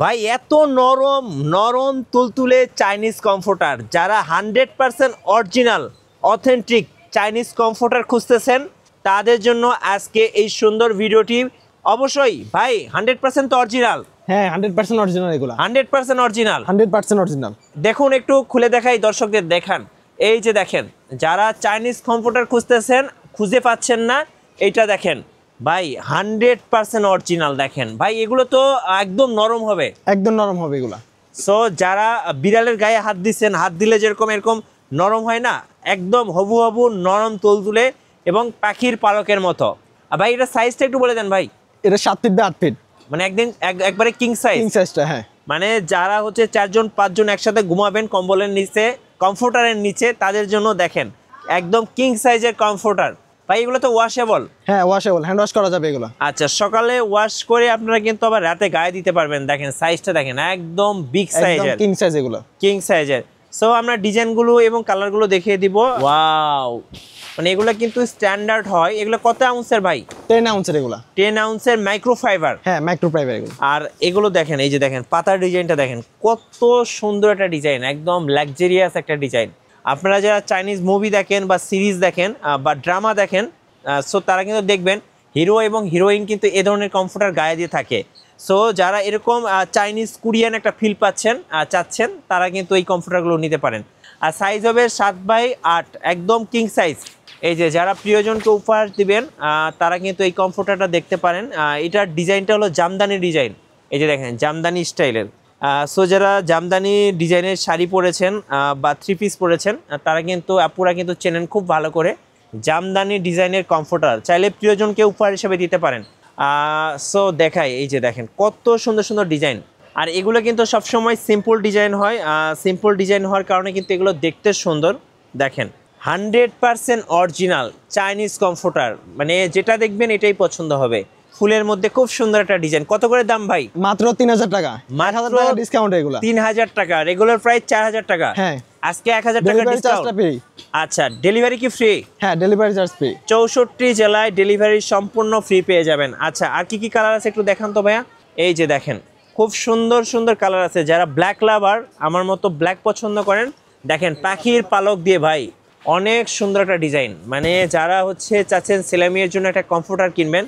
ভাই এত নরম নরম তুলতুলে চাইনিজ কমফোর্টার, যারা 100% অরিজিনাল অথেন্টিক চাইনিজ কমফোর্টার খুঁজতেছেন তাদের জন্য আজকে এই সুন্দর ভিডিওটি। অবশ্যই ভাই 100% তো অরিজিনাল। হ্যাঁ 100% অরিজিনাল, এগুলো 100% অরিজিনাল, 100% অরিজিনাল। দেখুন একটু খুলে দেখাই দর্শকদের, দেখান। এই যে দেখেন, যারা চাইনিজ কমফোর্টার খুঁজতেছেন খুঁজে পাচ্ছেন না, এইটা দেখেন ভাই 100% অরিজিনাল। দেখেন ভাই এগুলো তো একদম নরম হবে, একদম নরম হবে এগুলা। সো যারা বিড়ালের গায়ে হাত দিচ্ছেন, হাত দিলে যেরকম এরকম নরম হয় না, একদম হবু হবু নরম তুলতুলে এবং পাখির পালকের মতো। ভাই এটা সাইজটা একটু বলে দেন ভাই। এটা 7 ফিট বাই 8 ফিট, মানে একবারে কিং সাইজ। কিং সাইজটা, হ্যাঁ। মানে যারা হচ্ছে 4 জন 5 জন একসাথে ঘুমাবেন কম্বলের নিচে, কমফোর্টারের নিচে, তাদের জন্য দেখেন একদম কিং সাইজের কমফোর্টার। ভাই এগুলো তো ওয়াশেবল। হ্যাঁ ওয়াশেবল, হ্যান্ড ওয়াশ করা যাবে এগুলো। আচ্ছা, সকালে ওয়াশ করে আপনারা কিন্তু আবার রাতে গায়ে দিতে পারবেন। দেখেন সাইজটা দেখেন, একদম বিগ সাইজের, কিং সাইজ এগুলো, কিং সাইজের। সো আমরা ডিজাইনগুলো এবং কালারগুলো দেখিয়ে দিব। ওয়াও, মানে এগুলো কিন্তু স্ট্যান্ডার্ড হয়। এগুলো কত আউন্সের ভাই? 10 আউন্সের এগুলো, 10 আউন্সের মাইক্রোফাইবার। হ্যাঁ মাইক্রোফাইবার এগুলো। আর এগুলো দেখেন, এই যে দেখেন পাতার ডিজাইনটা দেখেন, কত সুন্দর একটা ডিজাইন, একদম লাক্সারিয়াস একটা ডিজাইন। আপনারা যারা চাইনিজ মুভি দেখেন বা সিরিজ দেখেন বা ড্রামা দেখেন, সো তারা কিন্তু দেখবেন হিরো এবং হিরোইন কিন্তু এ ধরনের কমফোর্টার গায়ে দিয়ে থাকে। সো যারা এরকম চাইনিজ কোরিয়ান একটা ফিল পাচ্ছেন চাচ্ছেন, তারা কিন্তু এই কমফোর্টারগুলো নিতে পারেন। আর সাইজ হবে 7 বাই 8, একদম কিং সাইজ। এই যে যারা প্রিয়জনকে উপহার দিবেন তারা কিন্তু এই কমফোর্টারটা দেখতে পারেন। এটার ডিজাইনটা হলো জামদানি ডিজাইন। এই যে দেখেন জামদানি স্টাইলের। সো যারা জামদানি ডিজাইনের শাড়ি পরেছেন বা 3 পিস পরেছেন, তারা কিন্তু আপুরা কিন্তু চেনেন খুব ভালো করে জামদানি ডিজাইনের কমফোর্টার, চাইলে প্রিয়জনকে উপহার হিসেবে দিতে পারেন। সো দেখাই, এই যে দেখেন কত সুন্দর সুন্দর ডিজাইন। আর এগুলো কিন্তু সবসময় সিম্পল ডিজাইন হয়। সিম্পল ডিজাইন হওয়ার কারণে কিন্তু এগুলো দেখতে সুন্দর। দেখেন 100% অরিজিনাল চাইনিজ কমফোর্টার, মানে যেটা দেখবেন এটাই পছন্দ হবে। ফুলের মধ্যে খুব সুন্দর একটা ডিজাইন। কত করে দাম ভাই? মাত্র 3000 টাকা, মাত্র 1000 টাকা ডিসকাউন্ট এগুলো। 3000 টাকা, রেগুলার প্রাইস 4000 টাকা। হ্যাঁ আজকে 1000 টাকা ডিসকাউন্ট। আচ্ছা, ডেলিভারি কি ফ্রি? হ্যাঁ ডেলিভারি চার্জ ফ্রি। 64 জেলায় ডেলিভারি সম্পূর্ণ ফ্রি পেয়ে যাবেন। আচ্ছা, আর কি কি কালার আছে একটু দেখান তো ভাইয়া। এই যে দেখেন খুব সুন্দর সুন্দর কালার আছে। যারা ব্ল্যাক লাভার, আমার মতো ব্ল্যাক পছন্দ করেন, দেখেন পাখির পালক দিয়ে ভাই অনেক সুন্দর একটা ডিজাইন। মানে যারা হচ্ছে চাচ্ছেন ছেলেমেয়ের জন্য একটা কমফোর্টার কিনবেন,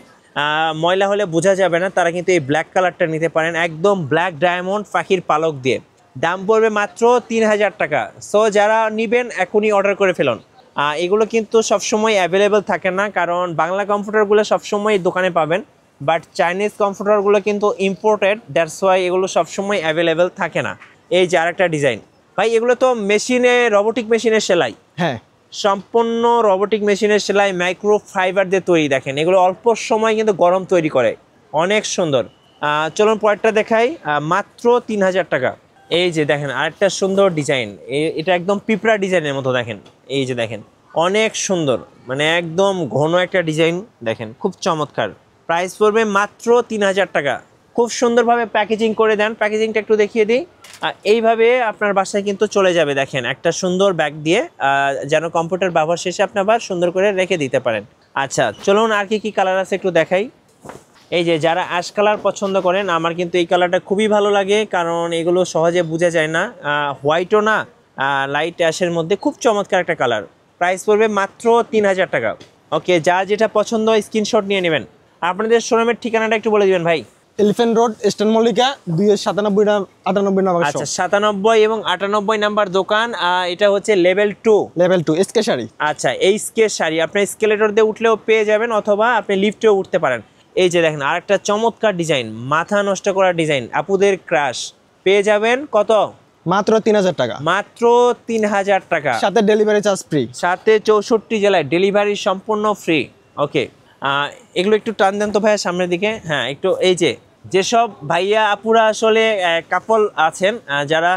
ময়লা হলে বোঝা যাবে না, তারা কিন্তু এই ব্ল্যাক কালারটা নিতে পারেন, একদম ব্ল্যাক ডায়মন্ড পাখির পালক দিয়ে। দাম পড়বে মাত্র 3000 টাকা। সো যারা নেবেন এখনই অর্ডার করে ফেলুন। এগুলো কিন্তু সবসময় অ্যাভেলেবেল থাকে না, কারণ বাংলা কমফোর্টারগুলো সবসময় দোকানে পাবেন, বাট চাইনিজ কমফোর্টারগুলো কিন্তু ইম্পোর্টেড, দ্যাটস ওয়াই এগুলো সবসময় অ্যাভেলেবেল থাকে না। এই যে আরেকটা ডিজাইন ভাই, এগুলো তো মেশিনে, রবোটিক মেশিনের সেলাই। হ্যাঁ সম্পূর্ণ রবোটিক মেশিনের সেলাই, মাইক্রো ফাইবার দিয়ে তৈরি। দেখেন এগুলো অল্প সময় কিন্তু গরম তৈরি করে, অনেক সুন্দর। চলুন পরেরটা দেখাই। মাত্র 3000 টাকা। এই যে দেখেন আরেকটা সুন্দর ডিজাইন, এটা একদম পিঁপড়া ডিজাইনের মতো। দেখেন এই যে দেখেন অনেক সুন্দর, মানে একদম ঘন একটা ডিজাইন। দেখেন খুব চমৎকার। প্রাইস পড়বে মাত্র 3000 টাকা। খুব সুন্দরভাবে প্যাকেজিং করে দেন। প্যাকেজিংটা একটু দেখিয়ে দিই। এইভাবে আপনার বাসায় কিন্তু চলে যাবে। দেখেন একটা সুন্দর ব্যাগ দিয়ে, যেন কম্পিউটার ব্যবহার শেষে আপনি আবার সুন্দর করে রেখে দিতে পারেন। আচ্ছা চলুন আর কি কি কালার আছে একটু দেখাই। এই যে যারা অ্যাশ কালার পছন্দ করেন, আমার কিন্তু এই কালারটা খুবই ভালো লাগে, কারণ এগুলো সহজে বোঝা যায় না, হোয়াইটও না, লাইট অ্যাশের মধ্যে খুব চমৎকার একটা কালার। প্রাইস পড়বে মাত্র 3000 টাকা। ওকে, যা যেটা পছন্দ স্ক্রিনশট নিয়ে নেবেন। আপনাদের শোরুমের ঠিকানাটা একটু বলে দিবেন ভাই। Elephant road, eastern Mallika, 297-98 number. আচ্ছা, 97 এবং 98 নাম্বার দোকান। এটা হচ্ছে লেভেল 2, লেভেল 2 এসকে শাড়ি। আচ্ছা, এই স্কে শাড়ি আপনি স্কেলেটর দিয়ে উঠলেও পেয়ে যাবেন, অথবা আপনি লিফটেও উঠতে পারেন। এই যে দেখেন আরেকটা চমৎকার ডিজাইন, মাথা নষ্ট করা ডিজাইন, আপুদের ক্রাশ। পেয়ে যাবেন কত? মাত্র 3000 টাকা। মাত্র 3000 টাকা, সাথে ডেলিভারি চার্জ ফ্রি। সাথে 64 জেলায় ডেলিভারি সম্পূর্ণ ফ্রি। ওকে, এগুলো একটু টান দেন তো ভাইয়া সামনের দিকে। হ্যাঁ একটু। এই যে যেসব ভাইয়া আপুরা আসলে কাপল আছেন, যারা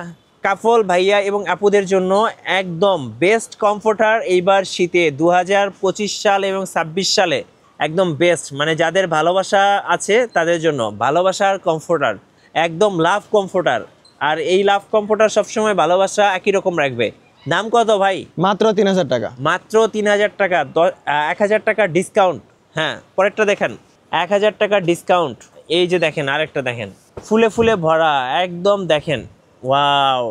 কাপল ভাইয়া এবং আপুদের জন্য একদম বেস্ট কমফোর্টার এইবার শীতে 2025 সাল এবং 26 সালে একদম বেস্ট, মানে যাদের ভালোবাসা আছে তাদের জন্য ভালোবাসার কমফোর্টার, একদম লাভ কমফোর্টার। আর এই লাভ কমফোর্টার সবসময় ভালোবাসা একই রকম রাখবে। দাম কত ভাই? মাত্র 3000 টাকা। মাত্র 3000 টাকা, 1000 টাকা ডিসকাউন্ট। হ্যাঁ পরেরটা দেখেন, 1000 টাকা ডিসকাউন্ট। এই যে দেখেন আরেকটা দেখেন, ফুলে ফুলে ভরা একদম দেখেন, ওয়াও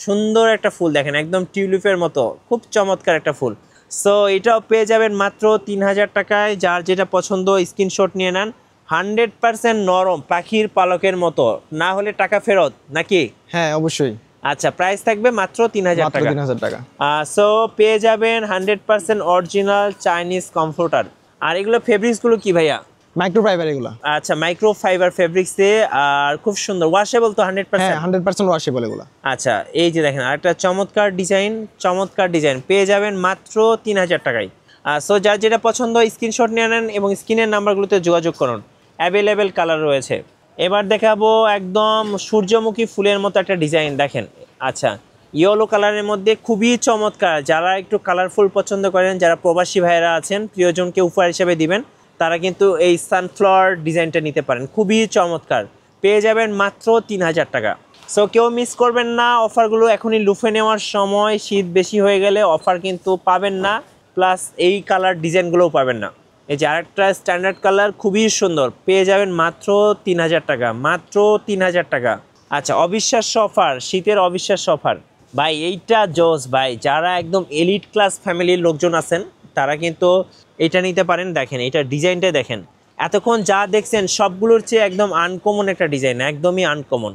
সুন্দর একটা ফুল দেখেন, একদম টিউলিপের মতো, খুব চমৎকার একটা ফুল। সো এটাও পেয়ে যাবেন মাত্র 3000 টাকায়। যার যেটা পছন্দ স্ক্রিনশট নিয়ে নেন। 100% নরম, পাখির পালকের মতো, না হলে টাকা ফেরত নাকি? হ্যাঁ অবশ্যই। আচ্ছা, প্রাইস থাকবে মাত্র 3000 মাত্র টাকা। 3000 টাকা। সো পেয়ে যাবেন 100% অরিজিনাল চাইনিজ কমফোর্টার। আর এগুলো ফেব্রিক্সগুলো কি ভাইয়া? মাইক্রোফাইবার এগুলা। আচ্ছা, মাইক্রোফাইবার ফেব্রিক্সে, আর খুব সুন্দর, ওয়াশেবল তো 100%? হ্যাঁ 100% ওয়াশেবল এগুলা। আচ্ছা, এই যে দেখেন আরেকটা চমৎকার ডিজাইন, চমৎকার ডিজাইন পেয়ে যাবেন মাত্র 3000 টাকায়। সো যার যেটা পছন্দ স্ক্রিনশট নিয়ে নেন এবং স্ক্রিনের নাম্বারগুলোতে যোগাযোগ করুন, অ্যাভেলেবেল কালার রয়েছে। এবার দেখাবো একদম সূর্যমুখী ফুলের মতো একটা ডিজাইন দেখেন। আচ্ছা, ইয়েলো কালারের মধ্যে খুবই চমৎকার। যারা একটু কালারফুল পছন্দ করেন, যারা প্রবাসী ভাইয়েরা আছেন, প্রিয়জনকে উপহার হিসেবে দিবেন, তারা কিন্তু এই সানফ্লাওয়ার ডিজাইনটা নিতে পারেন, খুবই চমৎকার। পেয়ে যাবেন মাত্র 3000 টাকা। সো কেউ মিস করবেন না, অফারগুলো এখনই লুফে নেওয়ার সময়। শীত বেশি হয়ে গেলে অফার কিন্তু পাবেন না, প্লাস এই কালার ডিজাইনগুলোও পাবেন না। এই যে আরেকটা স্ট্যান্ডার্ড কালার, খুবই সুন্দর, পেয়ে যাবেন মাত্র 3000 টাকা, মাত্র 3000 টাকা। আচ্ছা, অবিশ্বাস্য অফার, শীতের অবিশ্বাস্য অফার ভাই, এইটা জোস ভাই। যারা একদম এলিট ক্লাস ফ্যামিলির লোকজন আছেন, তারা কিন্তু এটা নিতে পারেন। দেখেন এটা ডিজাইনটা দেখেন, এতক্ষণ যা দেখছেন সবগুলোর চেয়ে একদম আনকমন একটা ডিজাইন, একদমই আনকমন।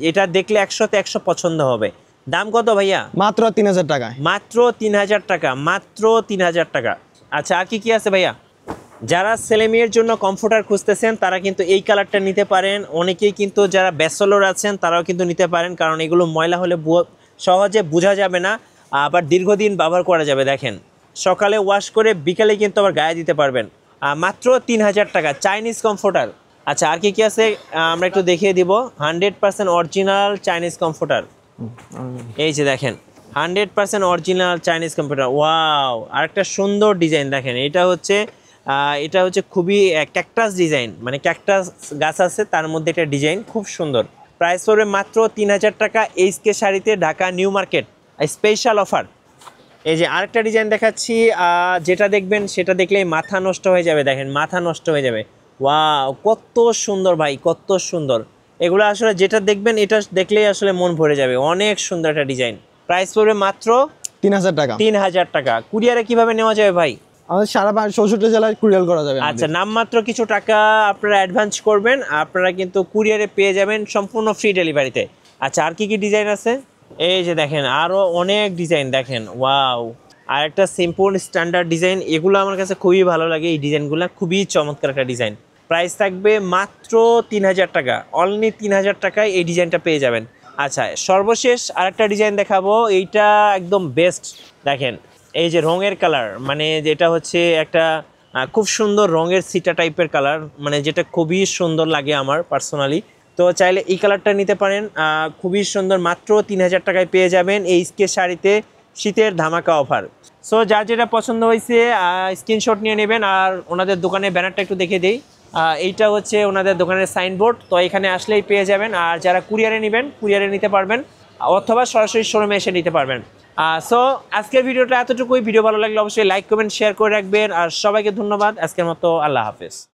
এটা দেখলে 100তে 100 পছন্দ হবে। দাম কত ভাইয়া? মাত্র 3000 টাকায়। মাত্র 3000 টাকা, মাত্র 3000 টাকা। আচ্ছা, আর কি কি আছে ভাইয়া? যারা ছেলে মেয়ের জন্য কমফোর্টার খুঁজতেছেন, তারা কিন্তু এই কালারটা নিতে পারেন। অনেকেই কিন্তু যারা ব্যাচেলর আছেন, তারাও কিন্তু নিতে পারেন, কারণ এগুলো ময়লা হলে সহজে বোঝা যাবে না, আবার দীর্ঘদিন ব্যবহার করা যাবে। দেখেন, সকালে ওয়াশ করে বিকালে কিন্তু আবার গায়ে দিতে পারবেন। মাত্র 3000 টাকা, চাইনিজ কমফোর্টার। আচ্ছা, আর কি কি আছে আমরা একটু দেখিয়ে দিব। 100% অরিজিনাল চাইনিজ কমফোর্টার, এই যে দেখেন 100% অরিজিনাল চাইনিজ কম্পিউটার। ওয়াও, আরেকটা সুন্দর ডিজাইন দেখেন। এটা হচ্ছে খুবই ক্যাকটাস ডিজাইন, মানে ক্যাকটাস গাছ আছে তার মধ্যে একটা ডিজাইন, খুব সুন্দর। প্রাইস পড়বে মাত্র 3000 টাকা। এইচকে শাড়িতে, Dhaka new market, special offer. এই যে আরেকটা ডিজাইন দেখাচ্ছি, যেটা দেখবেন সেটা দেখলেই মাথা নষ্ট হয়ে যাবে। দেখেন, মাথা নষ্ট হয়ে যাবে। ওয়াও, কত সুন্দর ভাই, কত সুন্দর। এগুলো আসলে যেটা দেখবেন এটা দেখলেই আসলে মন ভরে যাবে, অনেক সুন্দর একটা ডিজাইন। প্রাইস পড়বে মাত্র 3000 টাকা। 3000 টাকা। কুরিয়ারে কিভাবে নেওয়া যাবে ভাই? আমাদের সারা 64 জেলায় কুরিয়ার করা যাবে। আচ্ছা, নামমাত্র কিছু টাকা আপনারা অ্যাডভান্স করবেন, আপনারা কিন্তু কুরিয়ারে পেয়ে যাবেন সম্পূর্ণ ফ্রি ডেলিভারিতে। আচ্ছা, আর কি কি ডিজাইন আছে? এই যে দেখেন আরও অনেক ডিজাইন দেখেন। ওয়াও, আর একটা সিম্পল স্ট্যান্ডার্ড ডিজাইন, এগুলো আমার কাছে খুবই ভালো লাগে। এই ডিজাইনগুলো খুবই চমৎকার একটা ডিজাইন। প্রাইস থাকবে মাত্র 3000 টাকা, অনলি 3000 টাকায় এই ডিজাইনটা পেয়ে যাবেন। আচ্ছা, সর্বশেষ আরেকটা ডিজাইন দেখাবো, এইটা একদম বেস্ট। দেখেন, এই যে রঙের কালার, মানে যেটা হচ্ছে একটা খুব সুন্দর রঙের সিটা টাইপের কালার, মানে যেটা খুবই সুন্দর লাগে আমার পার্সোনালি। তো চাইলে এই কালারটা নিতে পারেন, খুবই সুন্দর। মাত্র 3000 টাকায় পেয়ে যাবেন এই স্কে শাড়িতে, শীতের ধামাকা অফার। সো যার যেটা পছন্দ হয়েছে স্ক্রিনশট নিয়ে নেবেন। আর ওনাদের দোকানের ব্যানারটা একটু দেখে দিই, এইটা হচ্ছে ওনাদের দোকানের সাইনবোর্ড। তো এখানে আসলেই পেয়ে যাবেন। আর যারা কুরিয়ারে নেবেন, কুরিয়ারে নিতে পারবেন, অথবা সরাসরি শোরুমে এসে নিতে পারবেন। সো আজকের ভিডিওটা এতটুকুই। ভিডিও ভালো লাগলে অবশ্যই লাইক কমেন্ট শেয়ার করে রাখবেন। আর সবাইকে ধন্যবাদ। আজকের মতো আল্লাহ হাফেজ।